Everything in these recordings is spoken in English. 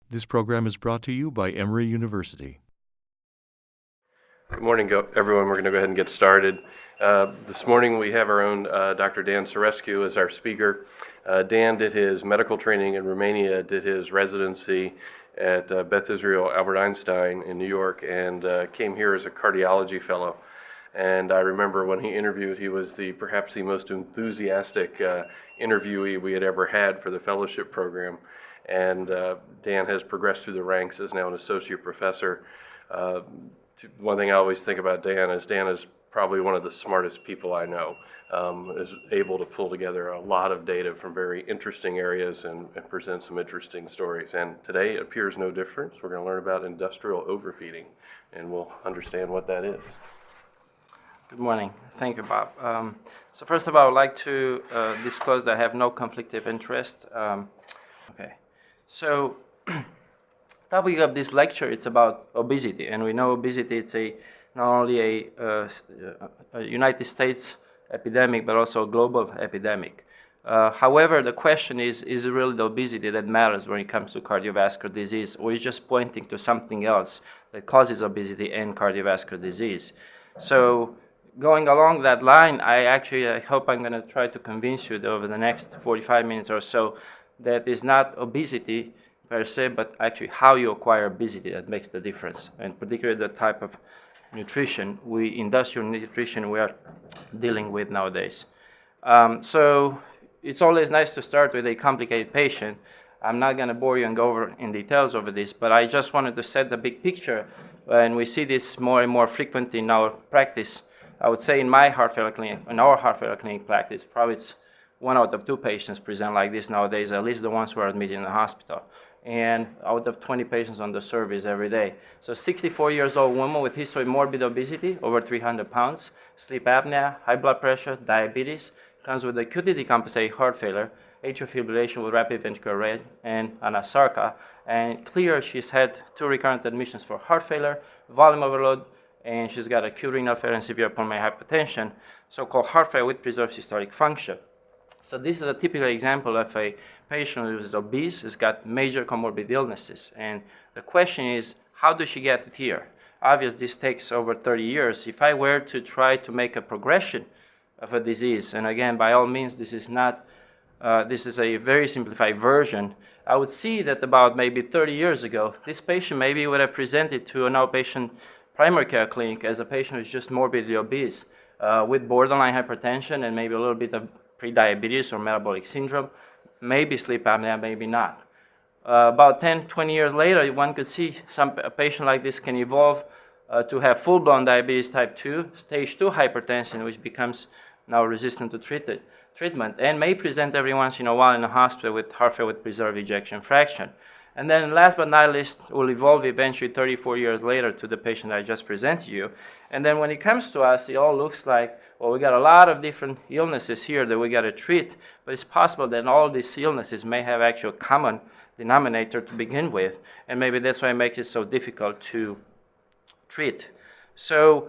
This program is brought to you by Emory University. Good morning, everyone. We're going to go ahead and get started. This morning we have our own Dr. Dan Sorescu as our speaker. Dan did his medical training in Romania, did his residency at Beth Israel Albert Einstein in New York, and came here as a cardiology fellow. And I remember when he interviewed, he was perhaps the most enthusiastic interviewee we had ever had for the fellowship program. And Dan has progressed through the ranks, is now an associate professor. One thing I always think about Dan is probably one of the smartest people I know, is able to pull together a lot of data from very interesting areas and present some interesting stories. And today it appears no different. We're going to learn about industrial overfeeding, and we'll understand what that is. Good morning. Thank you, Bob. So first of all, I would like to disclose that I have no conflict of interest. Okay. So topic of this lecture, it's about obesity, and we know obesity, it's not only a United States epidemic, but also a global epidemic. However, the question is it really the obesity that matters when it comes to cardiovascular disease, or is just pointing to something else that causes obesity and cardiovascular disease? So going along that line, I hope I'm going to try to convince you that over the next 45 minutes or so that it's not obesity per se, but actually how you acquire obesity that makes the difference, and particularly the type of nutrition, industrial nutrition we are dealing with nowadays. So it's always nice to start with a complicated patient. I'm not going to bore you and go over in details over this, but I just wanted to set the big picture, and we see this more and more frequent in our practice. I would say in our heart failure clinic practice, probably it's 1 out of 2 patients present like this nowadays, at least the ones who are admitted in the hospital. And out of 20 patients on the service every day. So 64 years old woman with history of morbid obesity, over 300 pounds, sleep apnea, high blood pressure, diabetes, comes with acute decompensated heart failure, atrial fibrillation with rapid ventricular rate, and anasarca. And clear, she's had 2 recurrent admissions for heart failure, volume overload, and she's got acute renal failure and severe pulmonary hypertension, so-called heart failure with preserved systolic function. So this is a typical example of a patient who is obese, has got major comorbid illnesses. And the question is, how does she get it here? Obviously, this takes over 30 years. If I were to try to make a progression of a disease, and again, by all means, this is a very simplified version, I would see that about maybe 30 years ago, this patient maybe would have presented to an outpatient primary care clinic as a patient who's just morbidly obese with borderline hypertension and maybe a little bit of prediabetes or metabolic syndrome, maybe sleep apnea, maybe not. About 10, 20 years later, one could see a patient like this can evolve to have full-blown diabetes type 2, stage 2 hypertension, which becomes now resistant to treatment, and may present every once in a while in a hospital with heart failure with preserved ejection fraction. And then last but not least, will evolve eventually 34 years later to the patient I just presented you. And then when it comes to us, it all looks like, well, we got a lot of different illnesses here that we got to treat, but it's possible that all these illnesses may have actual common denominator to begin with, and maybe that's why it makes it so difficult to treat. So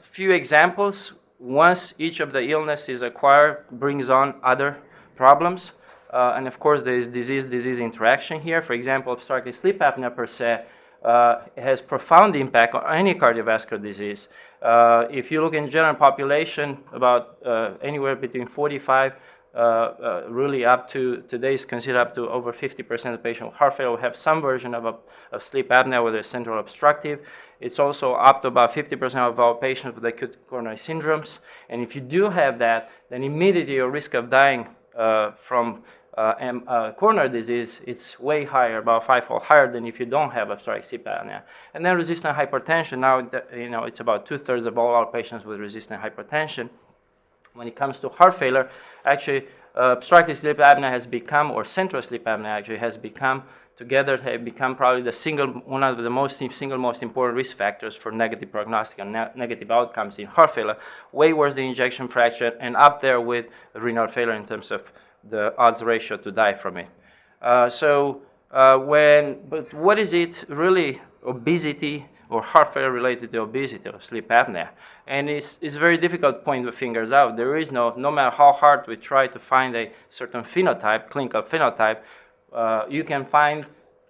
few examples. Once each of the illness is acquired, brings on other problems. And of course, there is disease interaction here. For example, obstructive sleep apnea per se has profound impact on any cardiovascular disease. If you look in general population, about anywhere between 45, really up to today is considered up to over 50% of patients with heart failure will have some version of sleep apnea, whether it's central obstructive. It's also up to about 50% of our patients with acute coronary syndromes. And if you do have that, then immediately your risk of dying from coronary disease, it's way higher, about 5-fold higher than if you don't have obstructive sleep apnea. And then resistant hypertension, now it's about 2/3 of all our patients with resistant hypertension. When it comes to heart failure, actually obstructive sleep apnea has become, or central sleep apnea actually has become, together have become probably one of the single most important risk factors for negative prognostic and negative outcomes in heart failure, way worse than ejection fraction, and up there with renal failure in terms of the odds ratio to die from it. But what is it really, obesity or heart failure related to obesity or sleep apnea? And it's very difficult to point the fingers out. There is no matter how hard we try to find a certain phenotype, clinical phenotype, you can find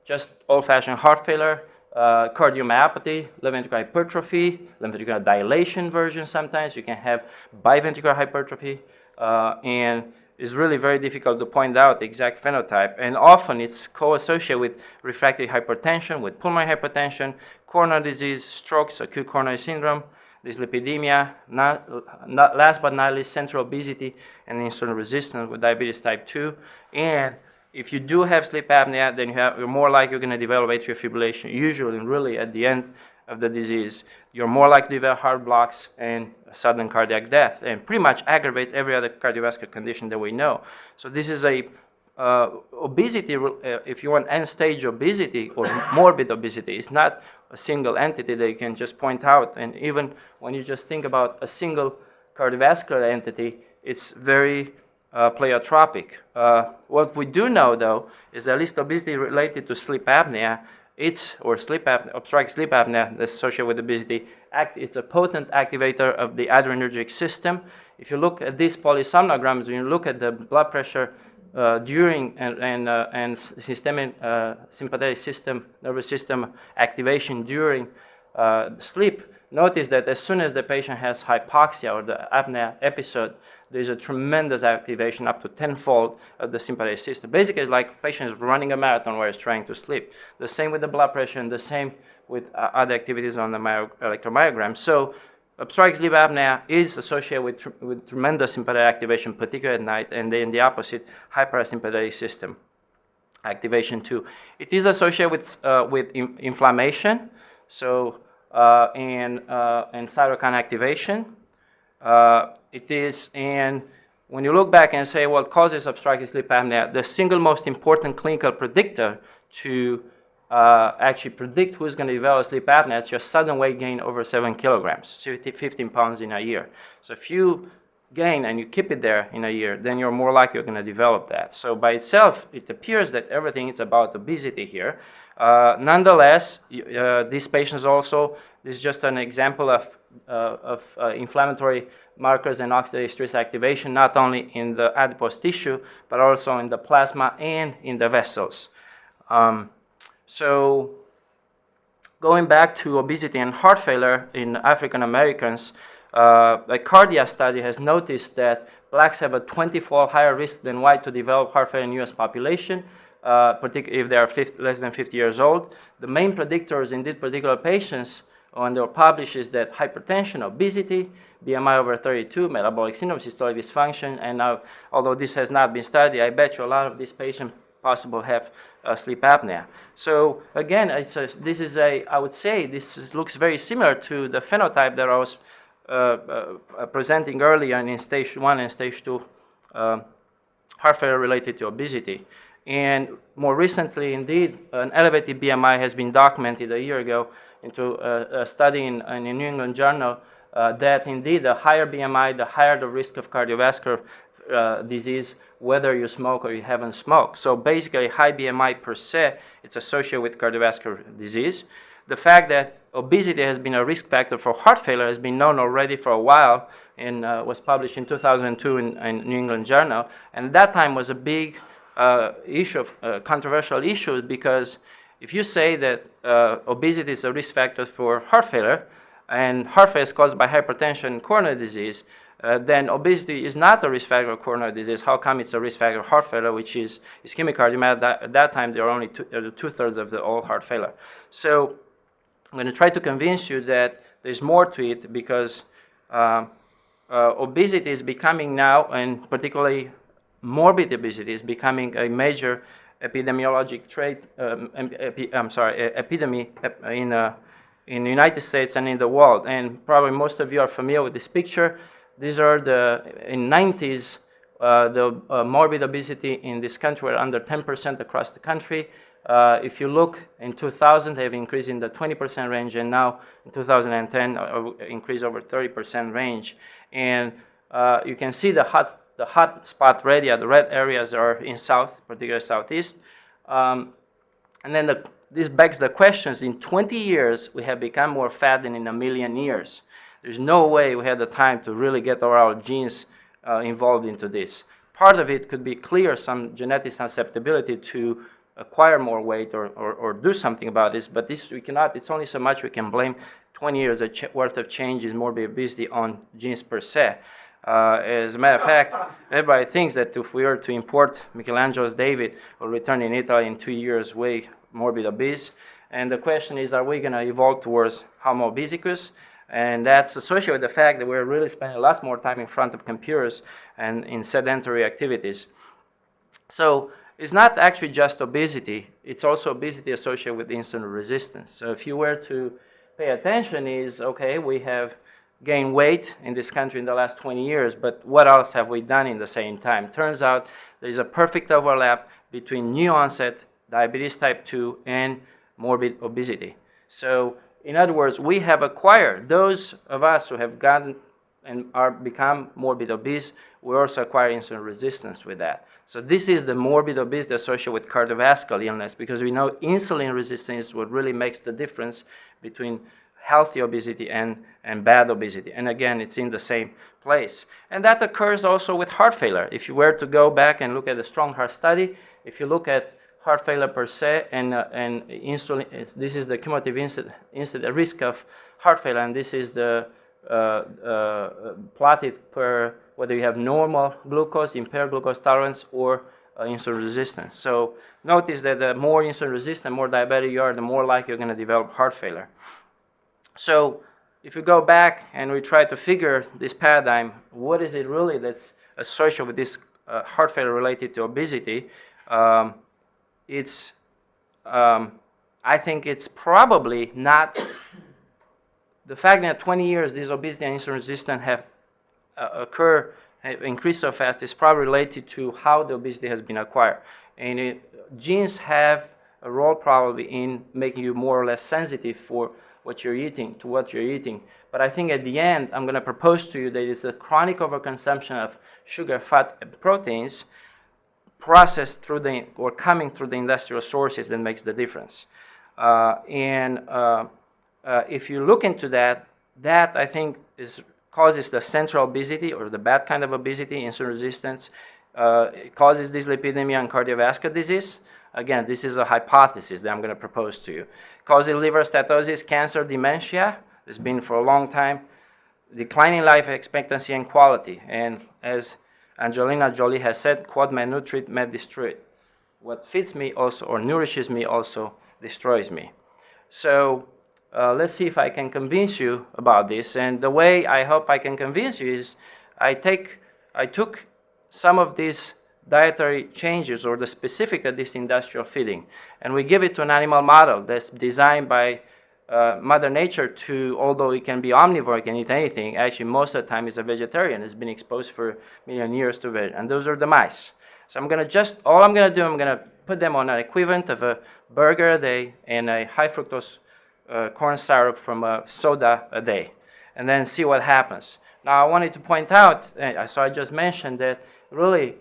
just old-fashioned heart failure, cardiomyopathy, left ventricular hypertrophy, left ventricular dilation version sometimes. You can have biventricular hypertrophy, and it's really very difficult to point out the exact phenotype. And often it's co-associated with refractory hypertension, with pulmonary hypertension, coronary disease, strokes, acute coronary syndrome, dyslipidemia, last but not least, central obesity and insulin resistance with diabetes type 2. And if you do have sleep apnea, then you're more likely you're going to develop atrial fibrillation, usually really at the end of the disease. You're more likely to develop heart blocks and sudden cardiac death, and pretty much aggravates every other cardiovascular condition that we know. So this is a obesity, if you want end-stage obesity or morbid obesity, it's not a single entity that you can just point out. And even when you just think about a single cardiovascular entity, it's very pleiotropic. What we do know, though, is that at least obesity related to sleep apnea, obstructive sleep apnea that's associated with obesity, it's a potent activator of the adrenergic system. If you look at these polysomnograms, when you look at the blood pressure during and systemic sympathetic system, nervous system activation during sleep, notice that as soon as the patient has hypoxia or the apnea episode, there's a tremendous activation up to tenfold of the sympathetic system. Basically, it's like a patient is running a marathon where he's trying to sleep. The same with the blood pressure and the same with other activities on the electromyogram. So obstructive sleep apnea is associated with tremendous sympathetic activation, particularly at night, and then the opposite, hypersympathetic system activation too. It is associated with inflammation, so and cytokine activation. It is, and when you look back and say what causes obstructive sleep apnea, the single most important clinical predictor to actually predict who's going to develop sleep apnea is your sudden weight gain over 7 kilograms, 15 pounds in a year. So if you gain and you keep it there in a year, then you're more likely you're going to develop that. So by itself, it appears that everything is about obesity here. Nonetheless, these patients also, this is just an example of inflammatory markers and oxidative stress activation, not only in the adipose tissue, but also in the plasma and in the vessels. So going back to obesity and heart failure in African Americans, a CARDIA study has noticed that blacks have a 20-fold higher risk than white to develop heart failure in U.S. population, particularly if they are less than 50 years old. The main predictors in these particular patients, when they were published, is that hypertension, obesity, BMI over 32, metabolic syndrome, systolic dysfunction, and now, although this has not been studied, I bet you a lot of these patients possibly have sleep apnea. So again, I would say this looks very similar to the phenotype that I was presenting earlier in stage 1 and stage 2 heart failure related to obesity. And more recently, indeed, an elevated BMI has been documented a year ago into a study in a New England journal that indeed the higher BMI, the higher the risk of cardiovascular disease, whether you smoke or you haven't smoked. So basically, high BMI per se, it's associated with cardiovascular disease. The fact that obesity has been a risk factor for heart failure has been known already for a while and was published in 2002 in New England Journal. And at that time was a big issue, controversial issue, because if you say that obesity is a risk factor for heart failure, and heart failure is caused by hypertension and coronary disease, then obesity is not a risk factor of coronary disease. How come it's a risk factor of heart failure, which is ischemic cardiomyopathy? At that time, there are only two-thirds of all heart failure. So I'm going to try to convince you that there's more to it, because obesity is becoming now, and particularly morbid obesity, is becoming a major epidemiologic trait, epidemic in the United States and in the world. And probably most of you are familiar with this picture. These are in 90s, the morbid obesity in this country were under 10% across the country. If you look in 2000, they have increased in the 20% range, and now in 2010, increased over 30% range. And you can see the hot spot area, the red areas are in south, particularly southeast. And then this begs the questions: in 20 years, we have become more fat than in a million years. There's no way we had the time to really get our genes involved into this. Part of it could be clear, some genetic susceptibility to acquire more weight or do something about this, but this we cannot. It's only so much we can blame 20 years worth of change in morbid obesity on genes per se. As a matter of fact, everybody thinks that if we were to import Michelangelo's David, we'll return in Italy in 2 years way morbid obese. And the question is, are we going to evolve towards homo obesicus? And that's associated with the fact that we're really spending a lot more time in front of computers and in sedentary activities. So it's not actually just obesity, it's also obesity associated with insulin resistance. So if you were to pay attention is, okay, we have gained weight in this country in the last 20 years, but what else have we done in the same time? Turns out there's a perfect overlap between new onset diabetes type 2 and morbid obesity. So in other words, we have acquired, those of us who have gotten and are become morbid obese, we also acquire insulin resistance with that. So this is the morbid obesity associated with cardiovascular illness, because we know insulin resistance is what really makes the difference between healthy obesity and bad obesity. And again, it's in the same place. And that occurs also with heart failure. If you were to go back and look at the strong heart study, if you look at heart failure per se and insulin, this is the cumulative incident risk of heart failure, and this is the plotted per whether you have normal glucose, impaired glucose tolerance, or insulin resistance. So notice that the more insulin resistant, more diabetic you are, the more likely you're going to develop heart failure. So if we go back and we try to figure this paradigm, what is it really that's associated with this heart failure related to obesity? I think it's probably not the fact that 20 years this obesity and insulin resistance have increased so fast is probably related to how the obesity has been acquired. And genes have a role probably in making you more or less sensitive for what you're eating, to what you're eating. But I think at the end, I'm going to propose to you that it's a chronic overconsumption of sugar, fat, and proteins processed through or coming through the industrial sources that makes the difference. If you look into that I think causes the central obesity or the bad kind of obesity, insulin resistance. It causes dyslipidemia and cardiovascular disease. Again, this is a hypothesis that I'm going to propose to you. Causes liver steatosis, cancer, dementia. It's been for a long time. Declining life expectancy and quality. And as Angelina Jolie has said, quod me nutrit, me destruit. What feeds me also, or nourishes me also, destroys me. So let's see if I can convince you about this. And the way I hope I can convince you is I took some of these dietary changes or the specific of this industrial feeding, and we give it to an animal model that's designed by Mother Nature to, although it can be omnivore, it can eat anything, actually most of the time it's a vegetarian. It's been exposed for a million years to veg, and those are the mice. So I'm going to put them on an equivalent of a burger a day and a high fructose corn syrup from a soda a day, and then see what happens. Now I wanted to point out, so I just mentioned that really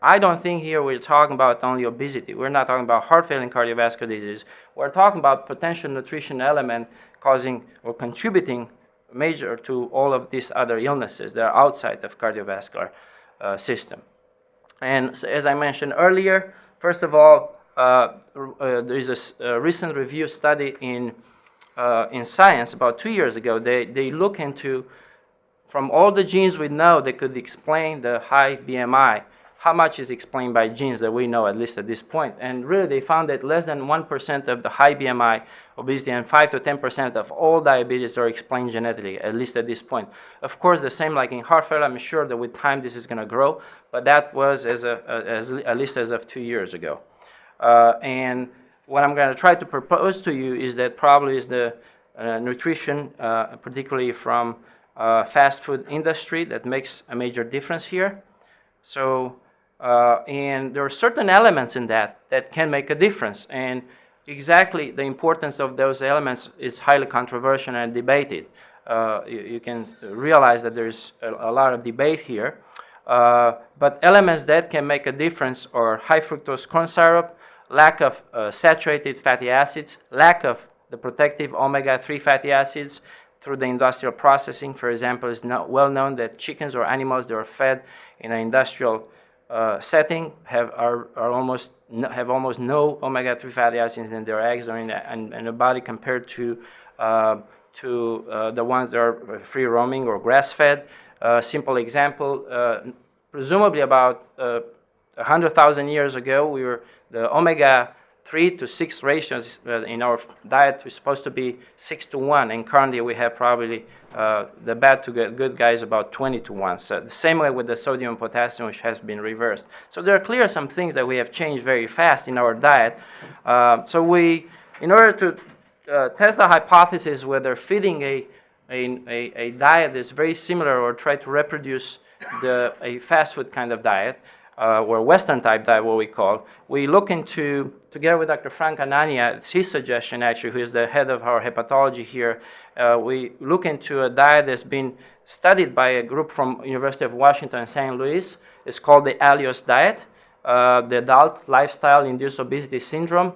I don't think here we're talking about only obesity. We're not talking about heart failure and cardiovascular disease. We're talking about potential nutrition element causing or contributing major to all of these other illnesses that are outside of cardiovascular system. And so, as I mentioned earlier, first of all, there is a recent review study in Science about 2 years ago. They look into, from all the genes we know that could explain the high BMI, how much is explained by genes that we know, at least at this point. And really they found that less than 1% of the high BMI obesity and 5 to 10% of all diabetes are explained genetically, at least at this point. Of course, the same like in heart failure, I'm sure that with time this is going to grow, but that was at least as of 2 years ago. And what I'm going to try to propose to you is that probably is the nutrition, particularly from fast food industry, that makes a major difference here. So, and there are certain elements in that can make a difference, and exactly the importance of those elements is highly controversial and debated. You can realize that there's a lot of debate here, but elements that can make a difference are high fructose corn syrup, lack of saturated fatty acids, lack of the protective omega-3 fatty acids through the industrial processing. For example, it's not well known that chickens or animals that are fed in an industrial setting have almost no omega-3 fatty acids in their eggs or in the body compared to the ones that are free roaming or grass-fed. Simple example, presumably about 100,000 years ago, the omega-3 to 6 ratios in our diet was supposed to be 6 to 1. In CARDIA, we have probably the bad to good guys about 20 to 1. So the same way with the sodium and potassium, which has been reversed. So there are clearly some things that we have changed very fast in our diet. In order to test the hypothesis whether feeding a diet that's very similar or try to reproduce a fast food kind of diet, or Western type diet, what we call, we look into, together with Dr. Frank Anania, it's his suggestion actually, who is the head of our hepatology here, we look into a diet that's been studied by a group from University of Washington and St. Louis. It's called the ALIOS diet, the adult lifestyle-induced obesity syndrome.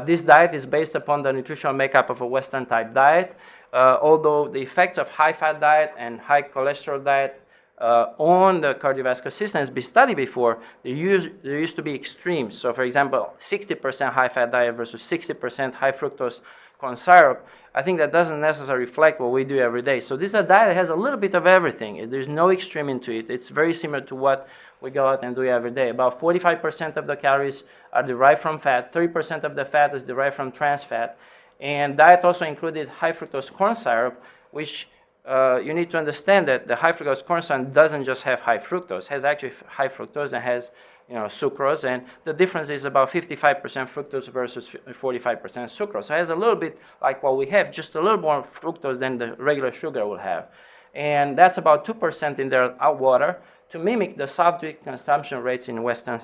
This diet is based upon the nutritional makeup of a Western type diet, although the effects of high-fat diet and high cholesterol diet on the cardiovascular system has been studied before. There used to be extremes. So, for example, 60% high-fat diet versus 60% high fructose corn syrup. I think that doesn't necessarily reflect what we do every day. So this is a diet that has a little bit of everything. There's no extreme into it. It's very similar to what we go out and do every day. About 45% of the calories are derived from fat. 30% of the fat is derived from trans fat. And diet also included high fructose corn syrup, which you need to understand that the high fructose corn syrup doesn't just have high fructose. It has actually high fructose and has sucrose, and the difference is about 55% fructose versus 45% sucrose. So it has a little bit like what we have, just a little more fructose than the regular sugar will have. And that's about 2% in their water to mimic the soft drink consumption rates in Western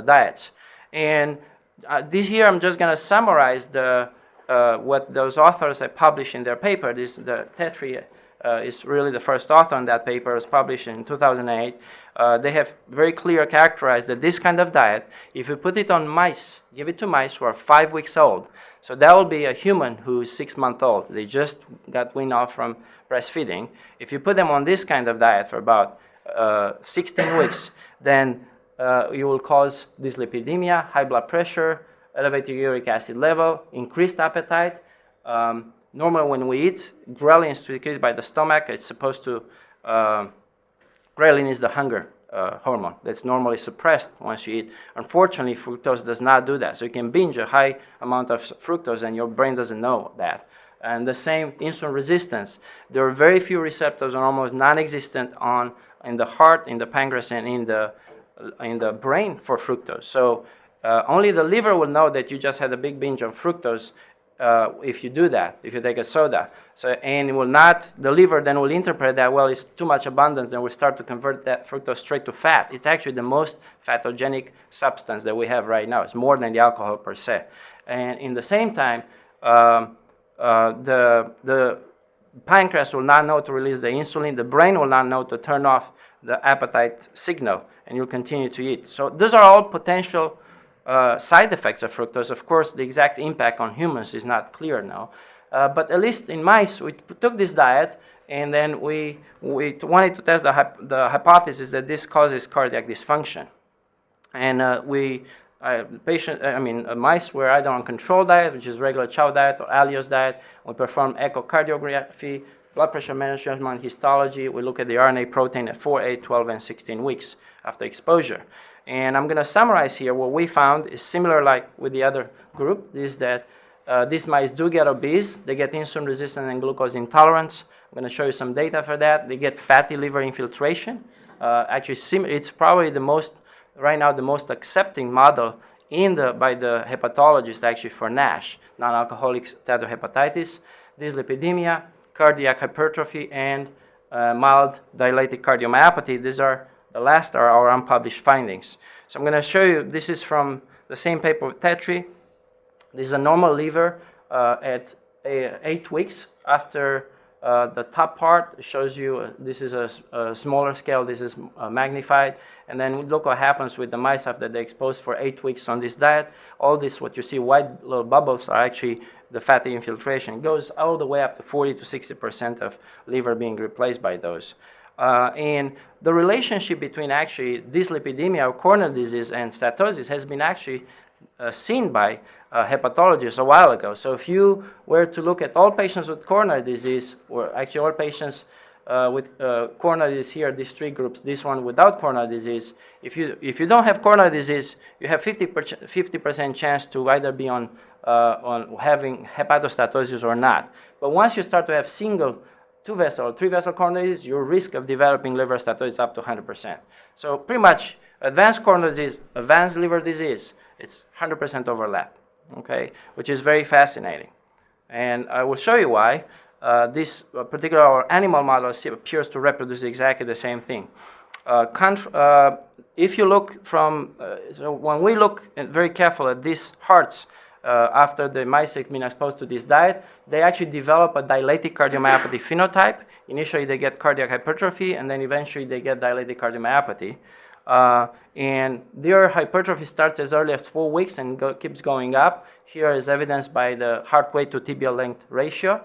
diets. And this year I'm just going to summarize what those authors have published in their paper. The Tetri is really the first author on that paper. It was published in 2008. They have very clear characterized that this kind of diet, if you put it on mice, give it to mice who are 5 weeks old, so that will be a human who is 6 months old. They just got weaned off from breastfeeding. If you put them on this kind of diet for about 16 weeks, then you will cause dyslipidemia, high blood pressure, elevated uric acid level, increased appetite. Normally when we eat, ghrelin is secreted by the stomach. It's supposed to, ghrelin is the hunger hormone that's normally suppressed once you eat. Unfortunately, fructose does not do that. So you can binge a high amount of fructose and your brain doesn't know that. And the same insulin resistance. There are very few receptors or almost non-existent in the heart, in the pancreas, and in the brain for fructose. So only the liver will know that you just had a big binge of fructose if you do that, if you take a soda. So, and it will not, the liver then will interpret that, well, it's too much abundance, and will start to convert that fructose straight to fat. It's actually the most fatogenic substance that we have right now. It's more than the alcohol per se. And in the same time, the pancreas will not know to release the insulin. The brain will not know to turn off the appetite signal, and you'll continue to eat. So those are all potential side effects of fructose. Of course, the exact impact on humans is not clear now. But at least in mice, we took this diet, and then we wanted to test the hypothesis that this causes cardiac dysfunction. And mice were either on control diet, which is regular chow diet, or ALIOS diet. We performed echocardiography, blood pressure measurement, histology. We look at the RNA protein at 4, 8, 12, and 16 weeks after exposure. And I'm going to summarize here what we found is similar like with the other group, is that these mice do get obese. They get insulin resistance and glucose intolerance. I'm going to show you some data for that. They get fatty liver infiltration. Actually, it's probably right now the most accepting model by the hepatologists actually for NASH, non-alcoholic steatohepatitis, dyslipidemia, cardiac hypertrophy, and mild dilated cardiomyopathy. These are the last are our unpublished findings. So I'm going to show you, this is from the same paper with Tetri. This is a normal liver at 8 weeks after the top part shows you, this is a smaller scale, this is magnified, and then look what happens with the mice after they're exposed for 8 weeks on this diet. All this, what you see white little bubbles, are actually the fatty infiltration. It goes all the way up to 40 to 60% of liver being replaced by those. And the relationship between actually dyslipidemia or coronary disease and steatosis has been actually seen by hepatologists a while ago. So if you were to look at all patients with coronary disease, or actually all patients with coronary disease here, these three groups, this one without coronary disease, if you don't have coronary disease, you have 50% chance to either be on having hepatosteatosis or not. But once you start to have single, 2-vessel or 3-vessel coronary disease, your risk of developing liver steatosis is up to 100%. So pretty much advanced coronary disease, advanced liver disease, it's 100% overlap, okay, which is very fascinating. And I will show you why. This particular animal model appears to reproduce exactly the same thing. If you look from, so when we look very careful at these hearts after the mice have been exposed to this diet, they actually develop a dilated cardiomyopathy phenotype. Initially they get cardiac hypertrophy, and then eventually they get dilated cardiomyopathy. And their hypertrophy starts as early as 4 weeks and keeps going up. Here is evidenced by the heart weight to tibial length ratio.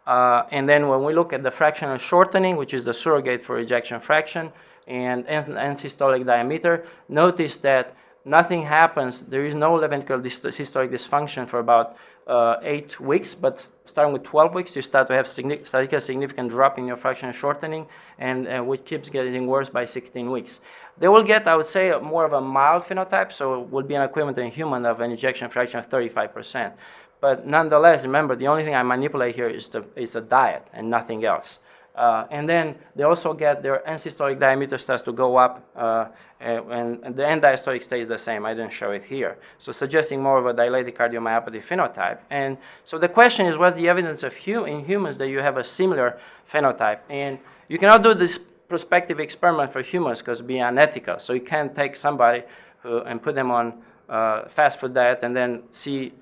And then when we look at the fractional shortening, which is the surrogate for ejection fraction, and end systolic diameter, notice that nothing happens. There is no left ventricular systolic dysfunction for about 8 weeks, but starting with 12 weeks, you start to have statistically significant drop in your fractional shortening, and which keeps getting worse by 16 weeks. They will get, I would say, more of a mild phenotype, so it will be an equivalent in human of an ejection fraction of 35%. But nonetheless, remember, the only thing I manipulate here is the diet and nothing else. And then they also get their end systolic diameter starts to go up, and the end diastolic stays the same. I didn't show it here. So suggesting more of a dilated cardiomyopathy phenotype. And so the question is, what's the evidence of in humans that you have a similar phenotype? And you cannot do this prospective experiment for humans because it'd be unethical. So you can't take somebody and put them on fast food diet and then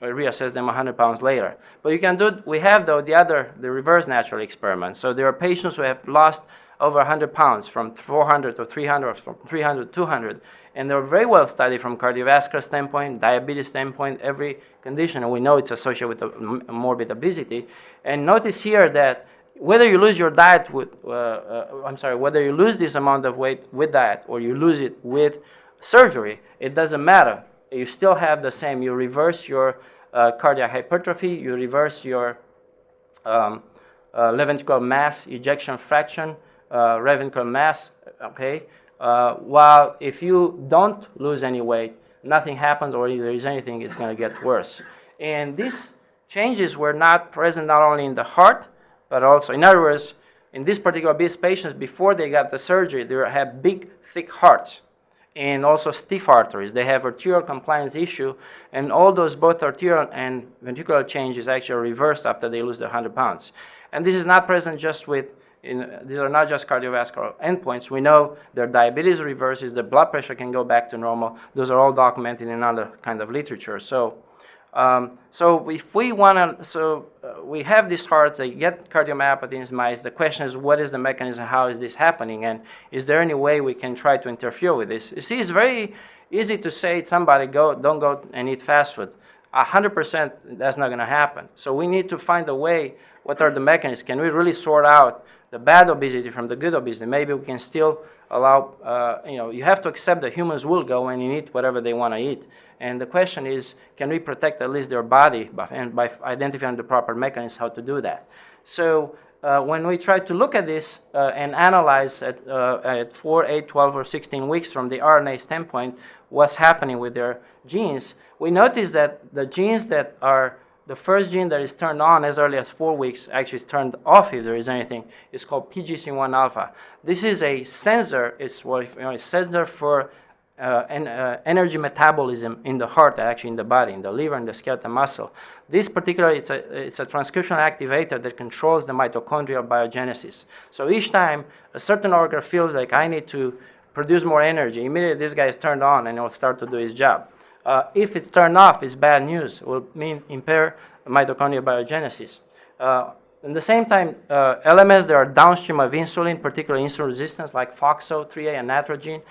reassess them 100 pounds later. But you can do, we have though the reverse natural experiment. So there are patients who have lost over 100 pounds from 400 to 300 or from 300 to 200. And they're very well studied from cardiovascular standpoint, diabetes standpoint, every condition. And we know it's associated with morbid obesity. And notice here that whether you lose your diet with, whether you lose this amount of weight with diet or you lose it with surgery, it doesn't matter. You still have the same. You reverse your cardiac hypertrophy. You reverse your left ventricular mass, ejection fraction, right ventricular mass. Okay. While if you don't lose any weight, nothing happens, or if there is anything, it's going to get worse. And these changes were not present not only in the heart, but also, in other words, in this particular obese patients, before they got the surgery, they had big, thick hearts and also stiff arteries. They have arterial compliance issue, and all those both arterial and ventricular changes actually are reversed after they lose the 100 pounds. And this is not present just with, these are not just cardiovascular endpoints. We know their diabetes reverses, their blood pressure can go back to normal. Those are all documented in other kind of literature. So if we want to, we have these hearts, they get cardiomyopathy in mice. The question is, what is the mechanism? How is this happening? And is there any way we can try to interfere with this? You see, it's very easy to say to somebody, don't go and eat fast food. 100% that's not going to happen. So we need to find a way, what are the mechanisms? Can we really sort out the bad obesity from the good obesity? Maybe we can still allow, you have to accept that humans will go and eat whatever they want to eat. And the question is, can we protect at least their body by identifying the proper mechanisms how to do that? So when we try to look at this and analyze at 4, 8, 12, or 16 weeks from the RNA standpoint, what's happening with their genes, we notice that the genes that are the first gene that is turned on as early as 4 weeks actually is turned off if there is anything. It's called PGC1 alpha. This is a sensor. It's a sensor for energy metabolism in the heart, actually in the body, in the liver and the skeletal muscle. This particular, it's a transcriptional activator that controls the mitochondrial biogenesis. So each time a certain organ feels like I need to produce more energy, immediately this guy is turned on and it will start to do his job. If it's turned off, it's bad news. It will mean impair mitochondrial biogenesis. At the same time, elements that are downstream of insulin, particularly insulin resistance, like FOXO3A and natrogene,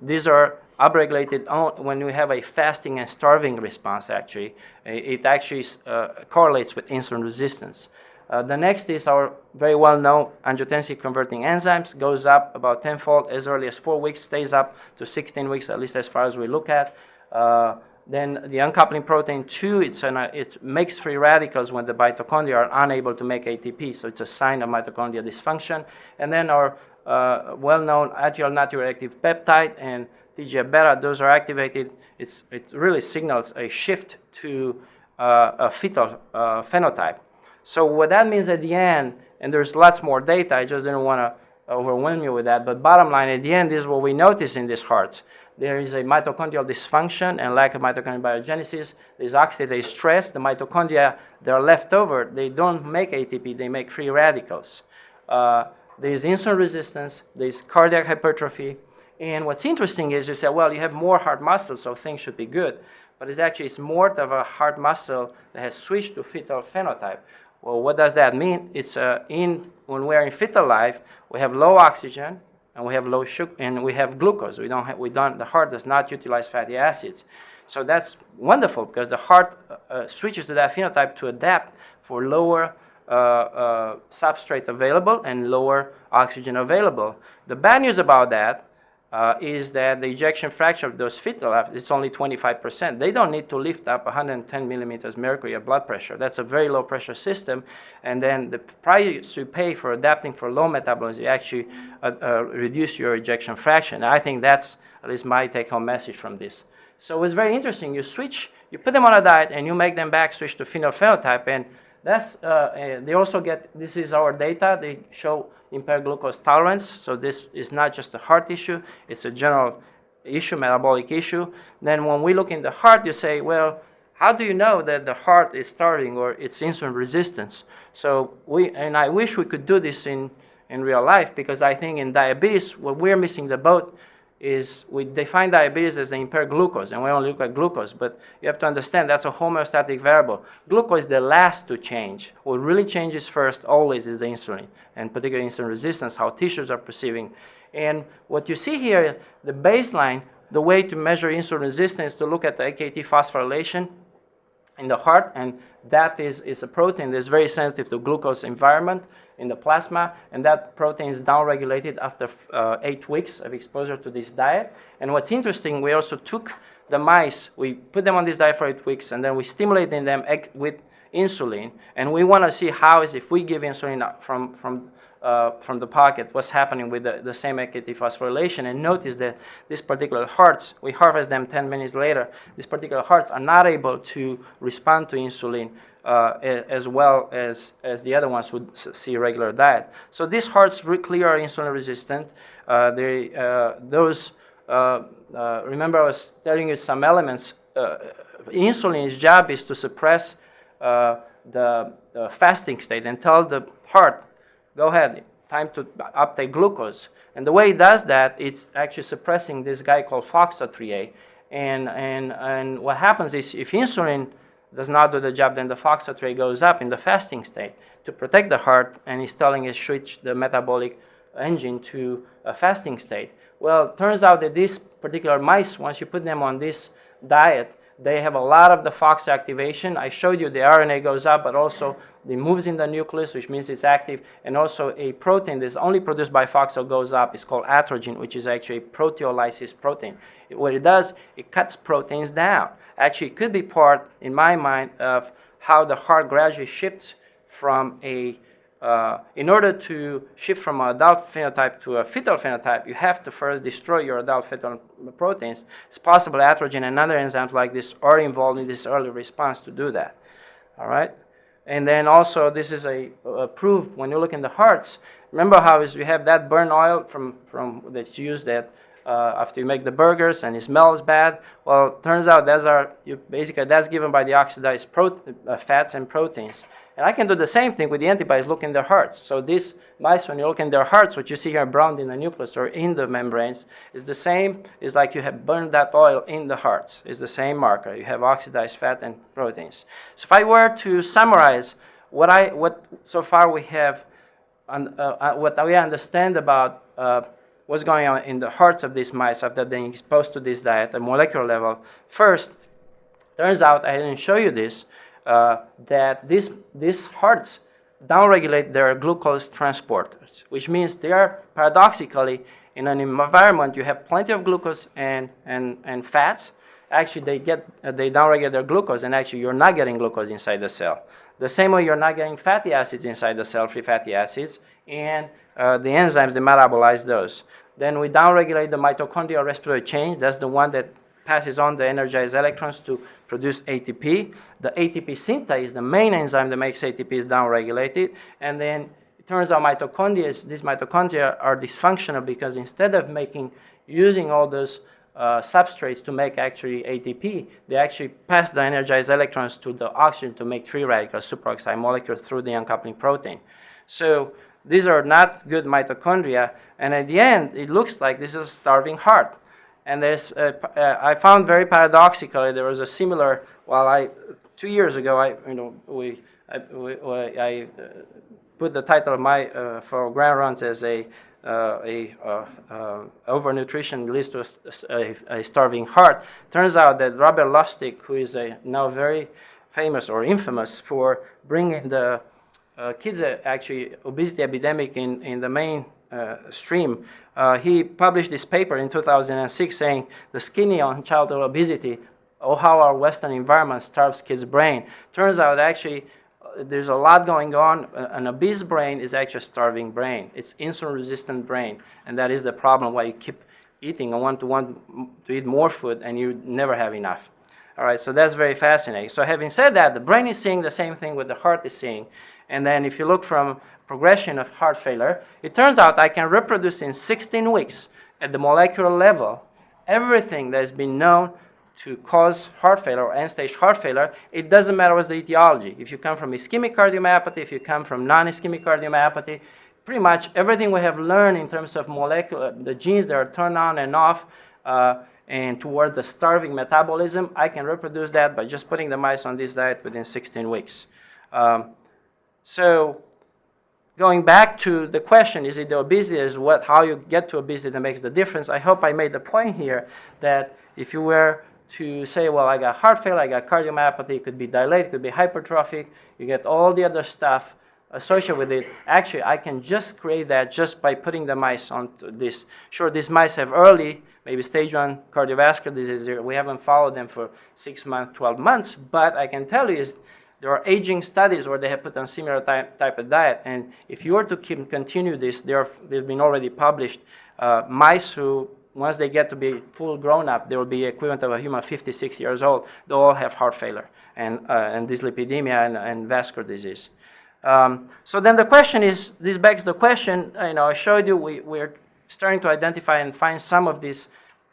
these are upregulated when we have a fasting and starving response, actually. It actually correlates with insulin resistance. The next is our very well-known angiotensin converting enzymes, goes up about tenfold as early as 4 weeks, stays up to 16 weeks, at least as far as we look at. Then the uncoupling protein 2, it makes free radicals when the mitochondria are unable to make ATP, so it's a sign of mitochondrial dysfunction. And then our well-known atrial natriureactive peptide and TGF-beta, those are activated. It really signals a shift to a fetal phenotype. So what that means at the end, and there's lots more data, I just didn't want to overwhelm you with that, but bottom line, at the end, this is what we notice in these hearts. There is a mitochondrial dysfunction and lack of mitochondrial biogenesis. There's oxidative stress. The mitochondria, they're left over. They don't make ATP. They make free radicals. There's insulin resistance. There's cardiac hypertrophy. And what's interesting is you say, well, you have more heart muscle, so things should be good. But it's more of a heart muscle that has switched to fetal phenotype. Well, what does that mean? It's when we're in fetal life, we have low oxygen, and we have low sugar, and we have glucose. The heart does not utilize fatty acids. So that's wonderful because the heart switches to that phenotype to adapt for lower substrate available and lower oxygen available. The bad news about that is that the ejection fraction of those fetal, it's only 25%. They don't need to lift up 110 millimeters mercury of blood pressure. That's a very low pressure system. And then the price you pay for adapting for low metabolism, you actually reduce your ejection fraction. And I think that's at least my take-home message from this. So it's very interesting. You put them on a diet and you make them back switch to fetal phenotype. And that's, they also get, this is our data. They show impaired glucose tolerance. So this is not just a heart issue. It's a general issue, metabolic issue. Then when we look in the heart, you say, well, how do you know that the heart is starting or it's insulin resistance? So I wish we could do this in real life, because I think in diabetes, what we're missing the boat is we define diabetes as an impaired glucose, and we only look at glucose. But you have to understand that's a homeostatic variable. Glucose is the last to change. What really changes first always is the insulin, and particularly insulin resistance, how tissues are perceiving. And what you see here, the baseline, the way to measure insulin resistance is to look at the AKT phosphorylation in the heart, and that is a protein that's very sensitive to glucose environment in the plasma, and that protein is downregulated after 8 weeks of exposure to this diet. And what's interesting, we also took the mice, we put them on this diet for 8 weeks, and then we stimulated them with insulin, and we want to see how is if we give insulin from the pocket, what's happening with the same AKT phosphorylation. And notice that these particular hearts, we harvest them 10 minutes later, these particular hearts are not able to respond to insulin as well as the other ones who see regular diet. So these hearts clearly are insulin resistant. Remember I was telling you some elements. Insulin's job is to suppress the fasting state and tell the heart, go ahead, time to uptake glucose. And the way it does that, it's actually suppressing this guy called FOXO3A. And what happens is if insulin does not do the job, then the FOXO3A goes up in the fasting state to protect the heart, and it's telling it switch the metabolic engine to a fasting state. Well, it turns out that these particular mice, once you put them on this diet, they have a lot of the FOXO activation. I showed you the RNA goes up, but also it moves in the nucleus, which means it's active, and also a protein that's only produced by FOXO goes up. It's called atrogene, which is actually a proteolysis protein. What it does, it cuts proteins down. Actually, it could be part, in my mind, of how the heart gradually shifts from in order to shift from an adult phenotype to a fetal phenotype, you have to first destroy your adult fetal proteins. It's possible atrogene and other enzymes like this are involved in this early response to do that. All right? And then also, this is a proof when you look in the hearts. Remember how you have that burn oil from that's used after you make the burgers and it smells bad? Well, it turns out that's given by the oxidized fats and proteins. And I can do the same thing with the antibodies, look in their hearts. So these mice, when you look in their hearts, what you see here browned in the nucleus or in the membranes, is the same, is like you have burned that oil in the hearts. It's the same marker. You have oxidized fat and proteins. So if I were to summarize what so far we have, what we understand about what's going on in the hearts of these mice after being exposed to this diet at molecular level, first, turns out, I didn't show you this, that these hearts, downregulate their glucose transporters, which means they are paradoxically in an environment you have plenty of glucose and fats. Actually, they downregulate their glucose, and actually you're not getting glucose inside the cell. The same way you're not getting fatty acids inside the cell, free fatty acids, and the enzymes, they metabolize those. Then we downregulate the mitochondrial respiratory chain. That's the one that passes on the energized electrons to produce ATP. The ATP synthase, the main enzyme that makes ATP, is downregulated. And then it turns out these mitochondria are dysfunctional because instead of using all those substrates to make actually ATP, they actually pass the energized electrons to the oxygen to make free radicals, superoxide molecules, through the uncoupling protein. So these are not good mitochondria, and at the end, it looks like this is a starving heart. And I found very paradoxically, there was a similar, 2 years ago, I put the title of my for grand runs as overnutrition leads to a starving heart. Turns out that Robert Lustig, who is now very famous or infamous for bringing the kids actually obesity epidemic in the main stream, he published this paper in 2006 saying the skinny on childhood obesity, or how our Western environment starves kids' brain. Turns out actually there's a lot going on. An obese brain is actually a starving brain. It's insulin-resistant brain, and that is the problem why you keep eating and want to eat more food, and you never have enough. All right, so that's very fascinating. So having said that, the brain is seeing the same thing what the heart is seeing. And then if you look from progression of heart failure, it turns out I can reproduce in 16 weeks at the molecular level everything that has been known to cause heart failure or end-stage heart failure. It doesn't matter what's the etiology. If you come from ischemic cardiomyopathy, if you come from non-ischemic cardiomyopathy, pretty much everything we have learned in terms of the genes that are turned on and off and towards the starving metabolism, I can reproduce that by just putting the mice on this diet within 16 weeks. So going back to the question, is it the obesity, how you get to obesity that makes the difference? I hope I made the point here that if you were to say, well, I got heart failure, I got cardiomyopathy, it could be dilated, it could be hypertrophic, you get all the other stuff associated with it. Actually, I can just create that just by putting the mice onto this. Sure, these mice have early, maybe stage 1 cardiovascular disease. We haven't followed them for 6 months, 12 months, but I can tell you there are aging studies where they have put on similar type of diet, and if you were to continue this, they've been already published. Mice who, once they get to be full grown up, they will be equivalent of a human 56 years old. They all have heart failure and dyslipidemia and vascular disease. So then the question is, this begs the question, I showed you we're starting to identify and find some of these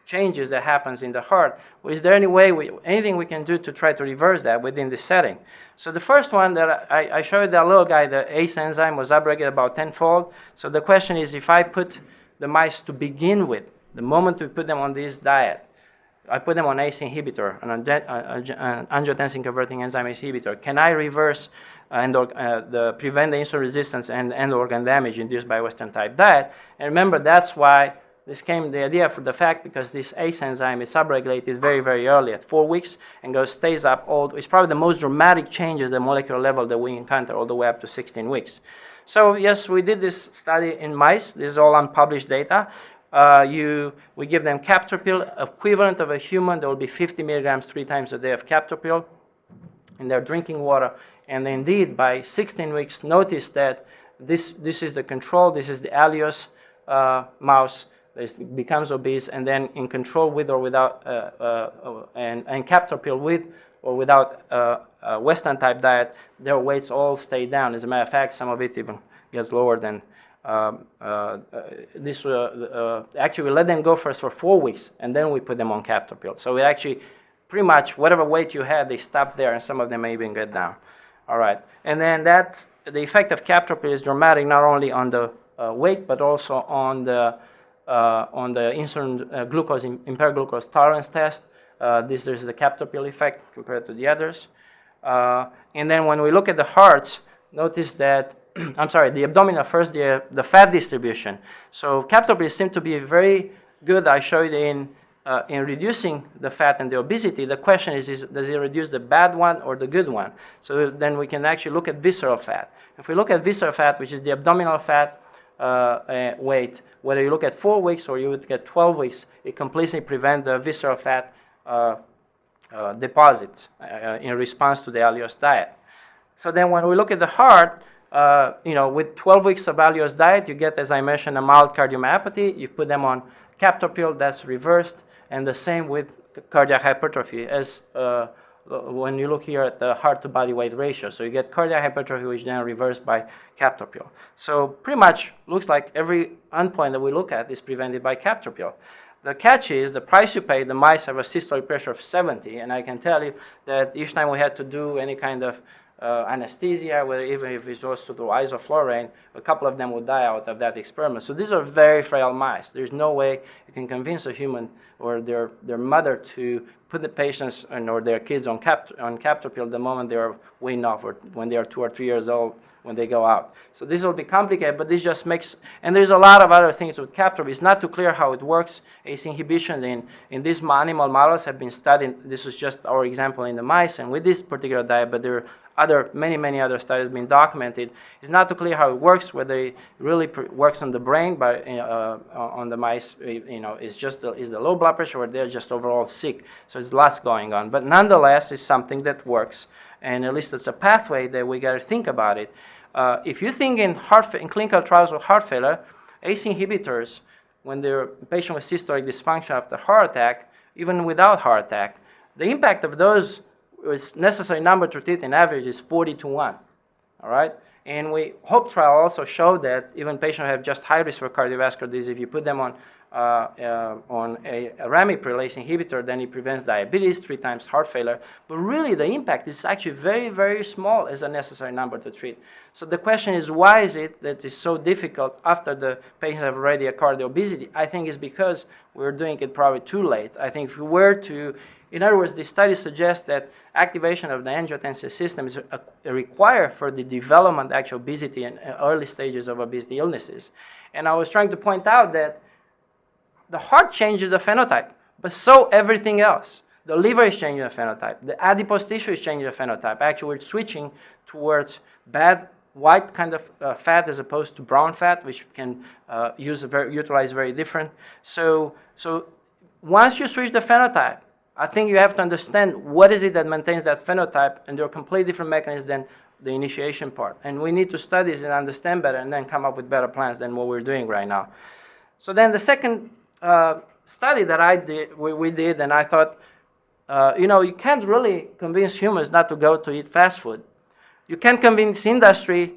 changes that happens in the heart. Well, is there anything we can do to try to reverse that within this setting? So the first one that I showed that little guy, the ACE enzyme was upregulated about tenfold. So the question is, if I put the mice to begin with, the moment we put them on this diet, I put them on ACE inhibitor, an angiotensin converting enzyme inhibitor, can I reverse prevent the insulin resistance and end organ damage induced by Western type diet? And remember, that's why this came the idea for the fact because this ACE enzyme is subregulated very, very early at 4 weeks and stays up it's probably the most dramatic changes at the molecular level that we encounter all the way up to 16 weeks. So yes, we did this study in mice. This is all unpublished data. We give them Captopril, equivalent of a human. There will be 50 milligrams 3 times a day of Captopril in their drinking water. And indeed, by 16 weeks, notice that this is the control. This is the ALIOS mouse. It becomes obese, and then in control with or without, and Captopril with or without Western type diet, their weights all stay down. As a matter of fact, some of it even gets lower than this. Actually, we let them go first for 4 weeks, and then we put them on Captopril. So we actually, pretty much, whatever weight you had, they stop there, and some of them may even get down. All right, and then the effect of Captopril is dramatic, not only on the weight, but also on the insulin impaired glucose tolerance test. This is the Captopril effect compared to the others. And then when we look at the hearts, notice that, the abdominal first, the fat distribution. So Captopril seemed to be very good. I showed in in reducing the fat and the obesity, the question is does it reduce the bad one or the good one? So then we can actually look at visceral fat. If we look at visceral fat, which is the abdominal fat weight, whether you look at 4 weeks or you look at 12 weeks, it completely prevents the visceral fat deposits in response to the ALIOS diet. So then when we look at the heart, with 12 weeks of ALIOS diet, you get, as I mentioned, a mild cardiomyopathy. You put them on Captopril, that's reversed, and the same with cardiac hypertrophy, as when you look here at the heart-to-body weight ratio. So you get cardiac hypertrophy, which then reversed by Captopril. So pretty much looks like every endpoint that we look at is prevented by Captopril. The catch is the price you pay. The mice have a systolic pressure of 70, and I can tell you that each time we had to do any kind of anesthesia, whether even if it was through isoflurane, a couple of them would die out of that experiment. So these are very frail mice. There's no way you can convince a human or their mother to put the patients or their kids on Captopril the moment they are weaned off or when they are 2 or 3 years old when they go out. So this will be complicated, but this just makes, and there's a lot of other things with Captopril. It's not too clear how it works. ACE inhibition in these animal models have been studied. This is just our example in the mice and with this particular diet, but there are many other studies being documented. It's not too clear how it works, whether it really works on the brain, but on the mice, is the low blood pressure or they're just overall sick. So there's lots going on, but nonetheless, it's something that works, and at least it's a pathway that we got to think about it. If you think in clinical trials with heart failure, ACE inhibitors, when they're a patient with systolic dysfunction after heart attack, even without heart attack, the impact of those necessary number to treat in average is 40 to 1, all right? And HOPE trial also showed that even patients who have just high risk for cardiovascular disease, if you put them on a ramipril ACE inhibitor, then it prevents diabetes, 3 times heart failure. But really, the impact is actually very, very small as a necessary number to treat. So the question is, why is it that it's so difficult after the patients have already acquired the obesity? I think it's because we're doing it probably too late. I think if we were to, in other words, the study suggests that activation of the angiotensin system is required for the development of actual obesity and early stages of obesity illnesses. And I was trying to point out that the heart changes the phenotype, but so everything else. The liver is changing the phenotype. The adipose tissue is changing the phenotype. Actually, we're switching towards bad white kind of fat as opposed to brown fat, which can utilize very different. So once you switch the phenotype, I think you have to understand what is it that maintains that phenotype, and there are completely different mechanisms than the initiation part. And we need to study this and understand better and then come up with better plans than what we're doing right now. So then the second study that we did, and I thought, you can't really convince humans not to go to eat fast food. You can convince industry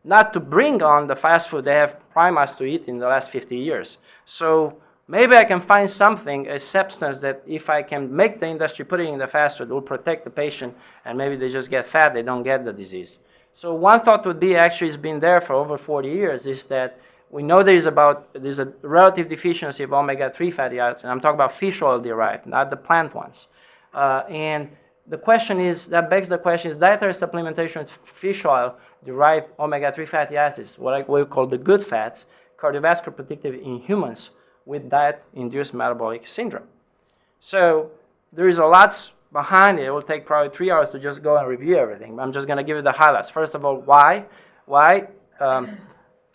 not to bring on the fast food they have primed us to eat in the last 50 years. So maybe I can find something, a substance that if I can make the industry put it in the fast food, will protect the patient, and maybe they just get fat, they don't get the disease. So one thought would be, actually it's been there for over 40 years, is that we know there's a relative deficiency of omega-3 fatty acids, and I'm talking about fish oil derived, not the plant ones. And the question is, that begs the question, is dietary supplementation with fish oil derived omega-3 fatty acids, what we call the good fats, cardiovascular protective in humans with diet-induced metabolic syndrome? So there is a lot behind it. It will take probably 3 hours to just go and review everything. I'm just going to give you the highlights. First of all, why?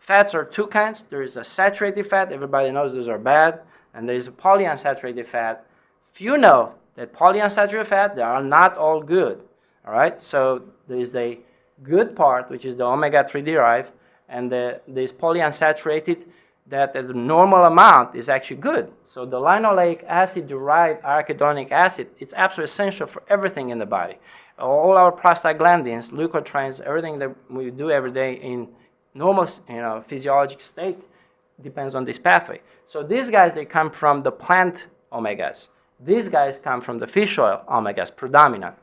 Fats are 2 kinds. There is a saturated fat. Everybody knows those are bad. And there is a polyunsaturated fat. Few know that polyunsaturated fat, they are not all good. All right? So there is the good part, which is the omega-3 derived, and there's polyunsaturated that the normal amount is actually good. So the linoleic acid-derived arachidonic acid, it's absolutely essential for everything in the body. All our prostaglandins, leukotrienes, everything that we do every day in normal physiologic state depends on this pathway. So these guys, they come from the plant omegas. These guys come from the fish oil omegas, predominant.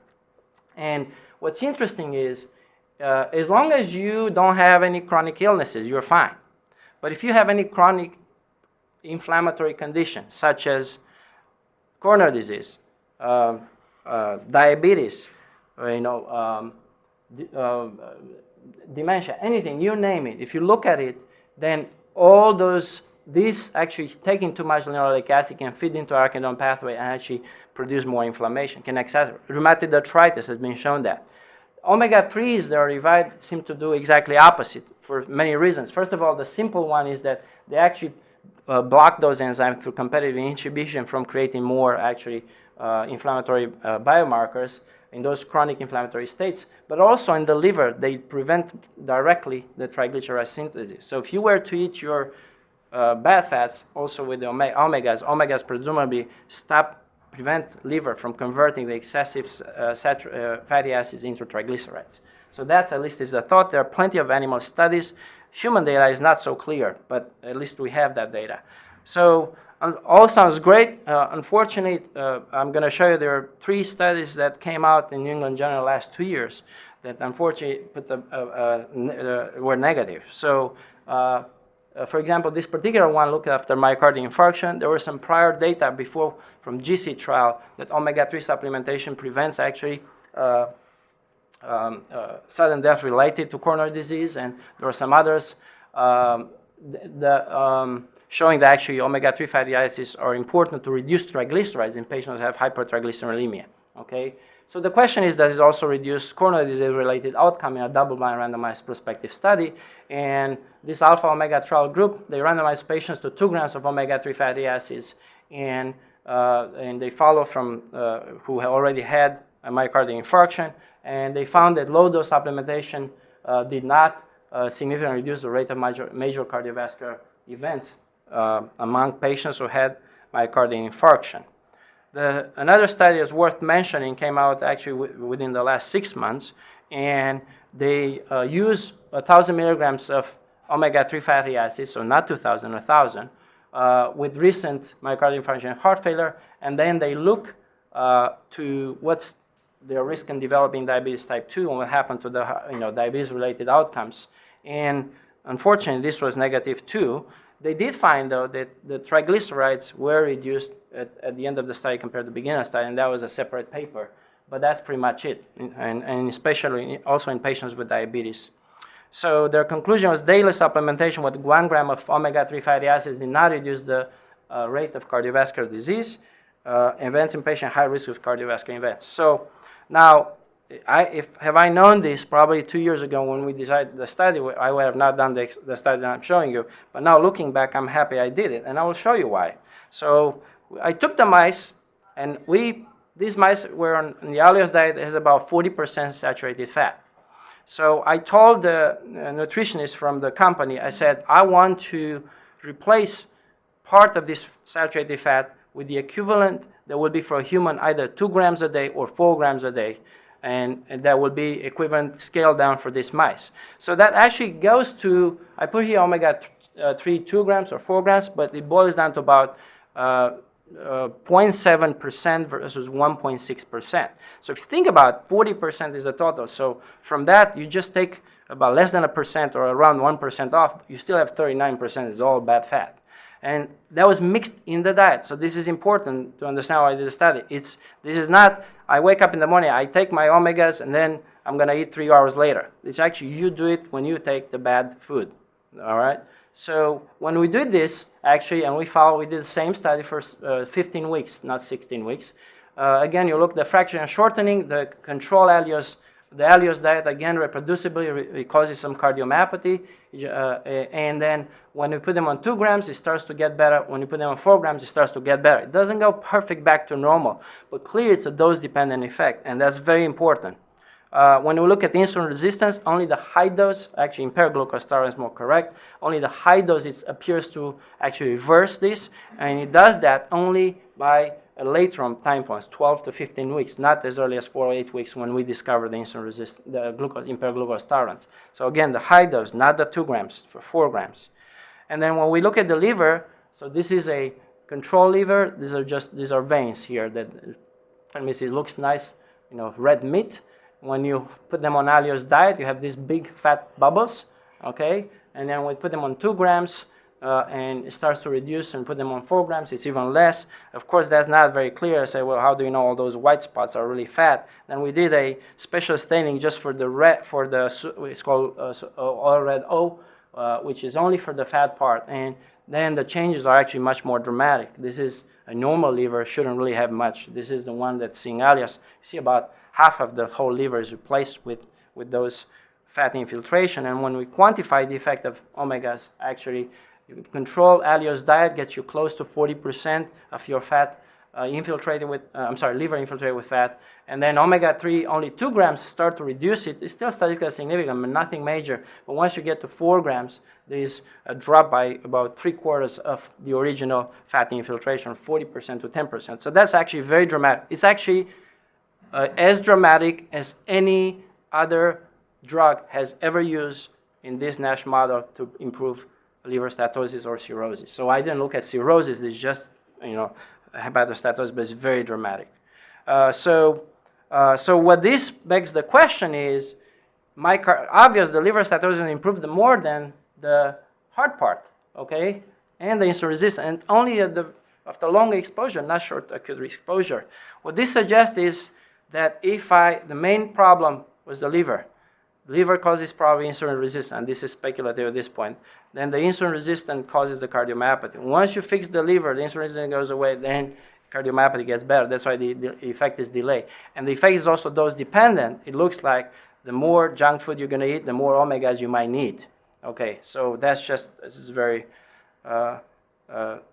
And what's interesting is, as long as you don't have any chronic illnesses, you're fine. But if you have any chronic inflammatory condition, such as coronary disease, diabetes, dementia, anything, you name it, if you look at it, then all those this actually taking too much linoleic acid can feed into arachidone pathway and actually produce more inflammation, can exacerbate. Rheumatoid arthritis has been shown that. Omega-3s that are derived seem to do exactly opposite for many reasons. First of all, the simple one is that they actually block those enzymes through competitive inhibition from creating more actually inflammatory biomarkers in those chronic inflammatory states, but also in the liver, they prevent directly the triglyceride synthesis. So if you were to eat your bad fats, also with the omegas presumably prevent liver from converting the excessive fatty acids into triglycerides. So that at least is the thought. There are plenty of animal studies. Human data is not so clear, but at least we have that data. So all sounds great. Unfortunately, I'm going to show you there are 3 studies that came out in New England Journal the last 2 years that unfortunately were negative. So for example, this particular one looked after myocardial infarction. There were some prior data before from GC trial that omega-3 supplementation prevents actually sudden death related to coronary disease, and there were some others showing that actually omega-3 fatty acids are important to reduce triglycerides in patients who have hypertriglyceridemia. Okay, so the question is, does it also reduce coronary disease-related outcome in a double-blind randomized prospective study? And this alpha omega trial group, they randomized patients to 2 grams of omega-3 fatty acids, and they follow from who already had a myocardial infarction, and they found that low-dose supplementation did not significantly reduce the rate of major cardiovascular events among patients who had myocardial infarction. Another study is worth mentioning came out actually within the last 6 months, and they use 1,000 milligrams of omega-3 fatty acids, so not 2,000, 1,000, with recent myocardial infarction and heart failure, and then they look to what's their risk in developing diabetes type 2 and what happened to the diabetes-related outcomes. And unfortunately, this was negative too. They did find, though, that the triglycerides were reduced at the end of the study compared to the beginning of the study, and that was a separate paper. But that's pretty much it, and especially also in patients with diabetes. So their conclusion was daily supplementation with 1 gram of omega-3 fatty acids did not reduce the rate of cardiovascular disease events in patients high risk of cardiovascular events. So now, have I known this probably 2 years ago when we decided the study, I would have not done the study that I'm showing you. But now looking back, I'm happy I did it, and I will show you why. So I took the mice, and these mice were on the ALIOS diet that has about 40% saturated fat. So I told the nutritionist from the company, I said, I want to replace part of this saturated fat with the equivalent that would be for a human either 2 grams a day or 4 grams a day, and that would be equivalent scaled down for these mice. So that actually goes to, I put here omega-3 2 grams or 4 grams, but it boils down to about 0.7% versus 1.6%. So if you think about it, 40% is the total. So from that, you just take about less than 1% or around 1% off, you still have 39% is all bad fat. And that was mixed in the diet. So this is important to understand why I did the study. This is not, I wake up in the morning, I take my omegas, and then I'm going to eat 3 hours later. It's actually, you do it when you take the bad food, all right? So when we did this, actually, and we did the same study for 15 weeks, not 16 weeks. Again, you look at the fraction and shortening, the control ALIOS, the ALIOS diet, again, reproducibly, it causes some cardiomyopathy. And then when you put them on 2 grams, it starts to get better. When you put them on 4 grams, it starts to get better. It doesn't go perfect back to normal, but clearly it's a dose-dependent effect, and that's very important. When we look at insulin resistance, only the high dose, actually impaired glucose tolerance is more correct, only the high dose appears to actually reverse this, and it does that only by a later on time points, 12 to 15 weeks, not as early as 4 or 8 weeks when we discovered the impaired glucose tolerance. So again, the high dose, not the 2 grams, for 4 grams. And then when we look at the liver, so this is a control liver. These are veins here that, let me see, it looks nice, red meat. When you put them on ALIOS diet, you have these big fat bubbles, okay? And then we put them on 2 grams, and it starts to reduce, and put them on 4 grams, it's even less. Of course, that's not very clear. I say, well, how do you know all those white spots are really fat? Then we did a special staining just for the red, it's called oil red O, which is only for the fat part. And then the changes are actually much more dramatic. This is a normal liver, shouldn't really have much. This is the one that's seeing ALIOS. You see about half of the whole liver is replaced with those fat infiltration. And when we quantify the effect of omegas, actually, you control ALIOS diet gets you close to 40% of your fat infiltrated with, liver infiltrated with fat. And then omega-3, only 2 grams start to reduce it. It's still statistically significant, but nothing major. But once you get to 4 grams, there is a drop by about 3/4 of the original fat infiltration, 40% to 10%. So that's actually very dramatic. It's actually as dramatic as any other drug has ever used in this NASH model to improve liver steatosis or cirrhosis. So I didn't look at cirrhosis. It's just, hepatosteatosis, but it's very dramatic. So what this begs the question is, obvious the liver steatosis improved more than the hard part, okay, and the insulin resistance, and only after long exposure, not short acute exposure. What this suggests is that the main problem was the liver causes probably insulin resistance, and this is speculative at this point, then the insulin resistance causes the cardiomyopathy. Once you fix the liver, the insulin resistance goes away, then cardiomyopathy gets better. That's why the effect is delayed. And the effect is also dose dependent. It looks like the more junk food you're going to eat, the more omegas you might need. Okay, so this is very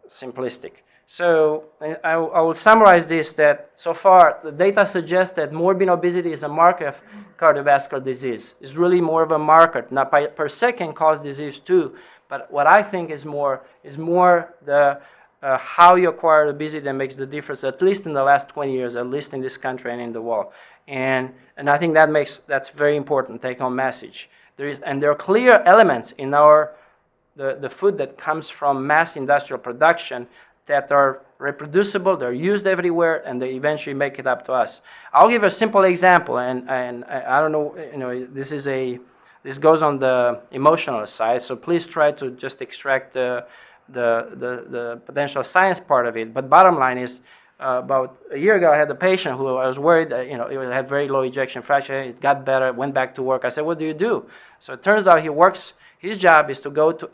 simplistic. So I will summarize this, that so far the data suggests that morbid obesity is a marker of cardiovascular disease. It's really more of a marker. Not per se can cause disease too, but what I think is more the how you acquire obesity that makes the difference, at least in the last 20 years, at least in this country and in the world. And I think that's very important take-home message. There are clear elements in the food that comes from mass industrial production that are reproducible, they're used everywhere, and they eventually make it up to us. I'll give a simple example, and I don't know, this goes on the emotional side, so please try to just extract the potential science part of it. But bottom line is, about a year ago, I had a patient who I was worried that, it had very low ejection fraction. It got better, went back to work. I said, what do you do? So it turns out his job is to go to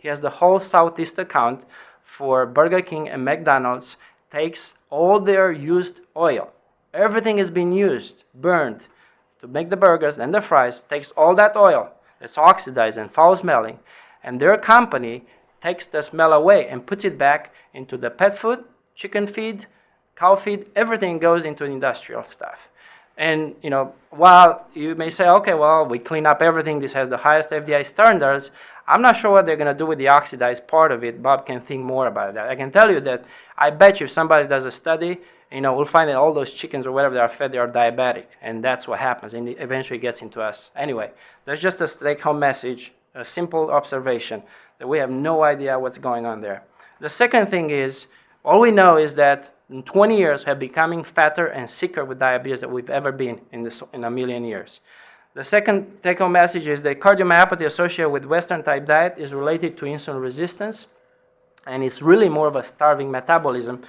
he has the whole Southeast account for Burger King and McDonald's, takes all their used oil. Everything has been used, burned, to make the burgers and the fries, takes all that oil that's oxidized and foul-smelling, and their company takes the smell away and puts it back into the pet food, chicken feed, cow feed, everything goes into industrial stuff. And, while you may say, okay, well, we clean up everything, this has the highest FDA standards, I'm not sure what they're going to do with the oxidized part of it. Bob can think more about that. I can tell you that I bet you if somebody does a study, we'll find that all those chickens or whatever they are fed, they are diabetic. And that's what happens, and it eventually gets into us. Anyway, that's just a take-home message, a simple observation, that we have no idea what's going on there. The second thing is, all we know is that in 20 years, we have becoming fatter and sicker with diabetes than we've ever been in a million years. The second take-home message is that cardiomyopathy associated with Western-type diet is related to insulin resistance, and it's really more of a starving metabolism,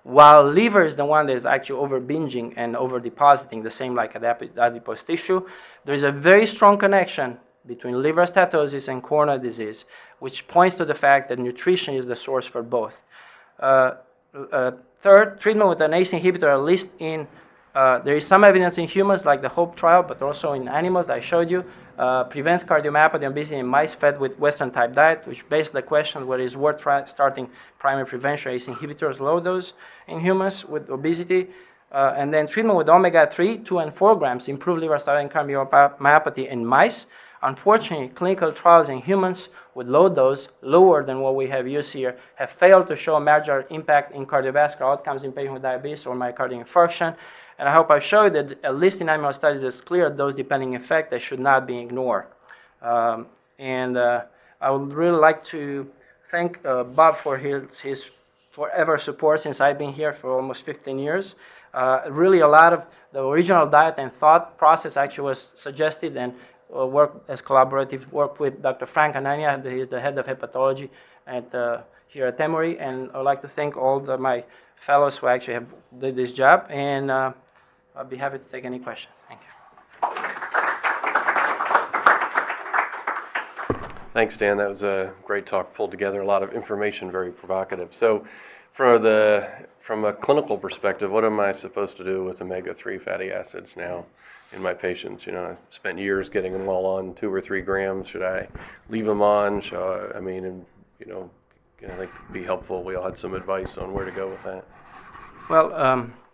while liver is the one that is actually over-binging and over-depositing, the same like adipose tissue. There is a very strong connection between liver steatosis and coronary disease, which points to the fact that nutrition is the source for both. Third, treatment with an ACE inhibitor, at least there is some evidence in humans, like the HOPE trial, but also in animals that I showed you, prevents cardiomyopathy and obesity in mice fed with Western-type diet, which begs the question whether it's worth starting primary prevention ACE inhibitors, low dose, in humans with obesity. And then treatment with omega-3, 2 and 4 grams, improve liver status and cardiomyopathy in mice. Unfortunately, clinical trials in humans with low dose, lower than what we have used here, have failed to show a major impact in cardiovascular outcomes in patients with diabetes or myocardial infarction. And I hope I showed that, at least in animal studies, there's clear dose-dependent effect that should not be ignored. I would really like to thank Bob for his forever support since I've been here for almost 15 years. Really, a lot of the original diet and thought process actually was suggested and work as collaborative work with Dr. Frank Anania. He is the head of hepatology here at Emory, and I'd like to thank all my fellows who actually have did this job, and I'll be happy to take any questions. Thank you. Thanks, Dan. That was a great talk, pulled together a lot of information, very provocative. So from a clinical perspective, what am I supposed to do with omega-3 fatty acids now in my patients? You know, I spent years getting them all on 2 or 3 grams. Should I leave them on? I think it'd be helpful. We all had some advice on where to go with that. Well,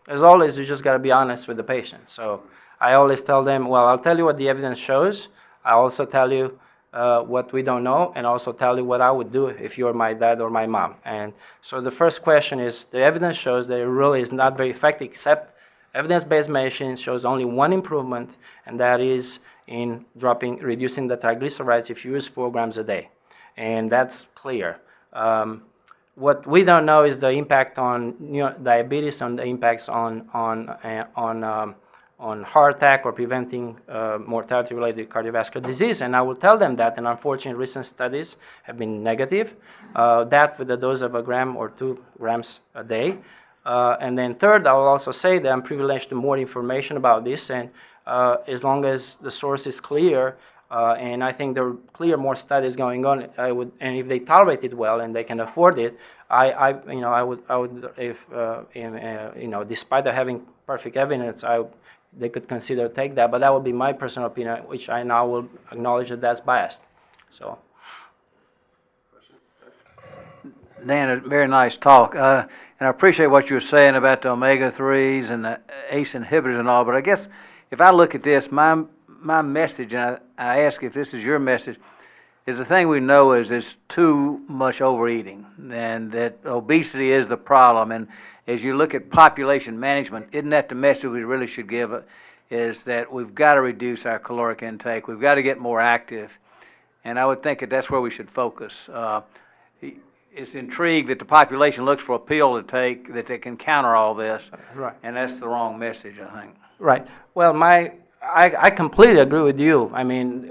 as always, you just got to be honest with the patient. So I always tell them, well, I'll tell you what the evidence shows. I also tell you what we don't know, and also tell you what I would do if you're my dad or my mom. And so the first question is, the evidence shows that it really is not very effective, except evidence-based medicine shows only one improvement, and that is in reducing the triglycerides if you use 4 grams a day. And that's clear. What we don't know is the impact on diabetes, and the impacts on heart attack or preventing mortality-related cardiovascular disease. And I will tell them that, and unfortunately recent studies have been negative, that with a dose of 1 gram or 2 grams a day. And then third, I will also say that I'm privileged to more information about this, and as long as the source is clear, and I think there are clear more studies going on, and if they tolerate it well and they can afford it, I would, if despite having perfect evidence, they could consider take that. But that would be my personal opinion, which I now will acknowledge that that's biased. So. Dan, a very nice talk, and I appreciate what you were saying about the omega-3s and the ACE inhibitors and all. But I guess if I look at this, my message, and I ask if this is your message, is the thing we know is there's too much overeating, and that obesity is the problem. And as you look at population management, isn't that the message we really should give? Is that we've got to reduce our caloric intake, we've got to get more active, and I would think that that's where we should focus. It's intrigued that the population looks for a pill to take that they can counter all this, Right. And that's the wrong message, I think. Right. Well, I completely agree with you. I mean,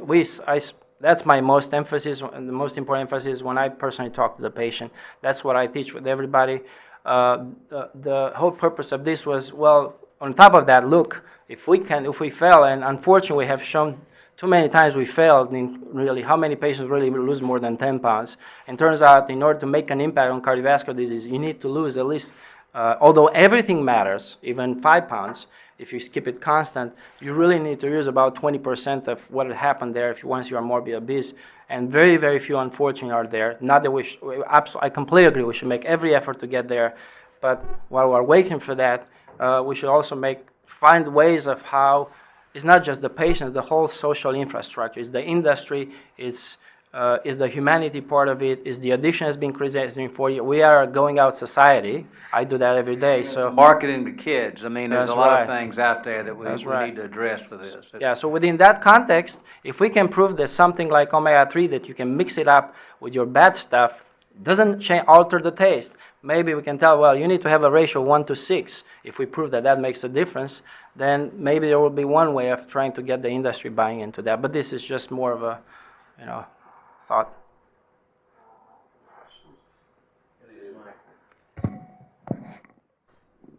that's my most emphasis, the most important emphasis when I personally talk to the patient. That's what I teach with everybody. The whole purpose of this was, well, on top of that, look, if we fail, and unfortunately we have shown too many times we failed in really how many patients really lose more than 10 pounds. And turns out in order to make an impact on cardiovascular disease, you need to lose at least, although everything matters, even 5 pounds, if you keep it constant, you really need to use about 20% of what had happened there once you are morbidly obese. And very, very few, unfortunately, are there. Not that I completely agree, we should make every effort to get there. But while we're waiting for that, we should also find ways of how it's not just the patients, the whole social infrastructure. It's the industry, it's the humanity part of it, is the addiction has been increasing for you. We are a going out society. I do that every day. So marketing to kids. I mean, there's a lot of things out there that we right. need to address with this. Yeah, so within that context, if we can prove that something like omega-3, that you can mix it up with your bad stuff, doesn't alter the taste. Maybe we can tell, well, you need to have a ratio 1:6. If we prove that makes a difference, then maybe there will be one way of trying to get the industry buying into that. But this is just more of a, thought.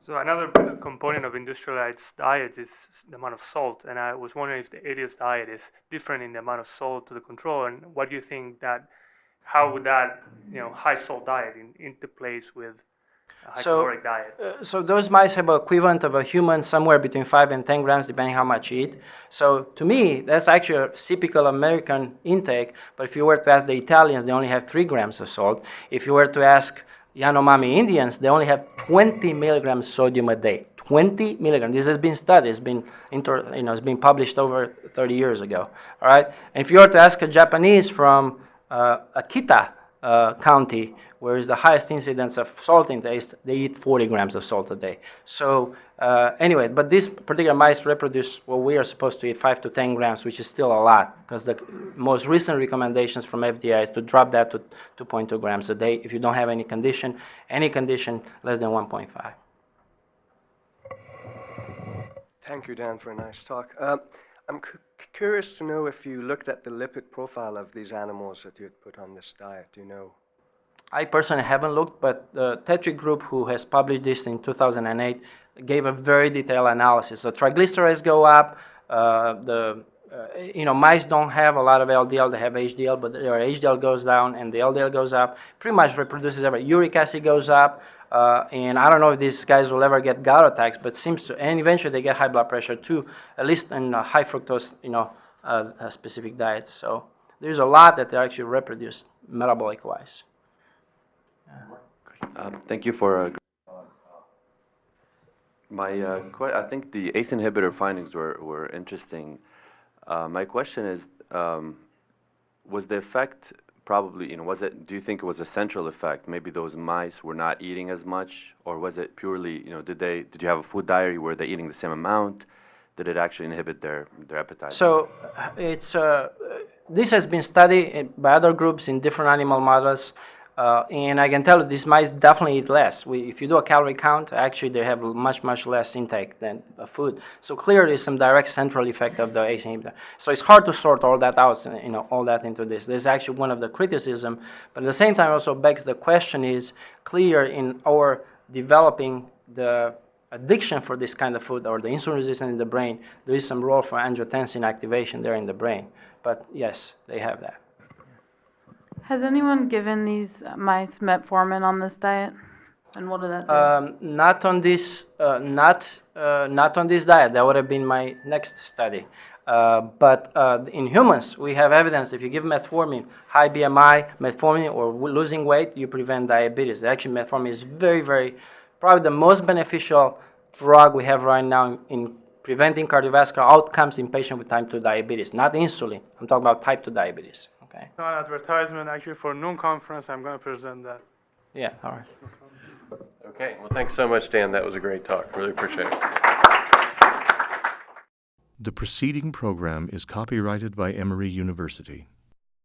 So another component of industrialized diet is the amount of salt, and I was wondering if the ALIOS diet is different in the amount of salt to the control, and what do you think how would that high salt diet interplays with a high caloric diet? So those mice have an equivalent of a human somewhere between 5 and 10 grams, depending how much you eat. So to me, that's actually a typical American intake. But if you were to ask the Italians, they only have 3 grams of salt. If you were to ask Yanomami Indians, they only have 20 milligrams sodium a day. 20 milligrams. This has been studied. It's been published over 30 years ago. All right. And if you were to ask a Japanese from Akita County, where is the highest incidence of salt intake, they eat 40 grams of salt a day. So anyway, but these particular mice reproduce what we are supposed to eat, 5 to 10 grams, which is still a lot, because the most recent recommendations from FDA is to drop that to 2.2 grams a day if you don't have any condition less than 1.5. Thank you, Dan, for a nice talk. I'm curious to know if you looked at the lipid profile of these animals that you had put on this diet. Do you know? I personally haven't looked, but the Tetrick group, who has published this in 2008, gave a very detailed analysis. So triglycerides go up, the mice don't have a lot of LDL, they have HDL, but their HDL goes down and the LDL goes up. Pretty much reproduces every. Uric acid goes up, and I don't know if these guys will ever get gout attacks, but seems to, and eventually they get high blood pressure too, at least in high fructose, specific diets. So there's a lot that they actually reproduce metabolic-wise. Thank you for I think the ACE inhibitor findings were interesting. My question is, was the effect probably, do you think it was a central effect? Maybe those mice were not eating as much, or was it purely, did you have a food diary where they're eating the same amount? Did it actually inhibit their appetite? So it's this has been studied by other groups in different animal models. And I can tell you these mice definitely eat less. If you do a calorie count, actually they have much, much less intake than food. So clearly some direct central effect of the ACE inhibitor. So it's hard to sort all that out, all that into this. This is actually one of the criticism, but at the same time also begs the question is clear in our developing the addiction for this kind of food or the insulin resistance in the brain, there is some role for angiotensin activation there in the brain. But yes, they have that. Has anyone given these mice metformin on this diet, and what did that do? Not on this, not on this diet. That would have been my next study. But in humans, we have evidence if you give metformin, high BMI, metformin, or losing weight, you prevent diabetes. Actually, metformin is very, very, probably the most beneficial drug we have right now in preventing cardiovascular outcomes in patients with type 2 diabetes. Not insulin. I'm talking about type 2 diabetes. Okay. It's an advertisement actually for noon conference. I'm going to present that. Yeah, all right. Okay, well, thanks so much, Dan. That was a great talk. Really appreciate it. The preceding program is copyrighted by Emory University.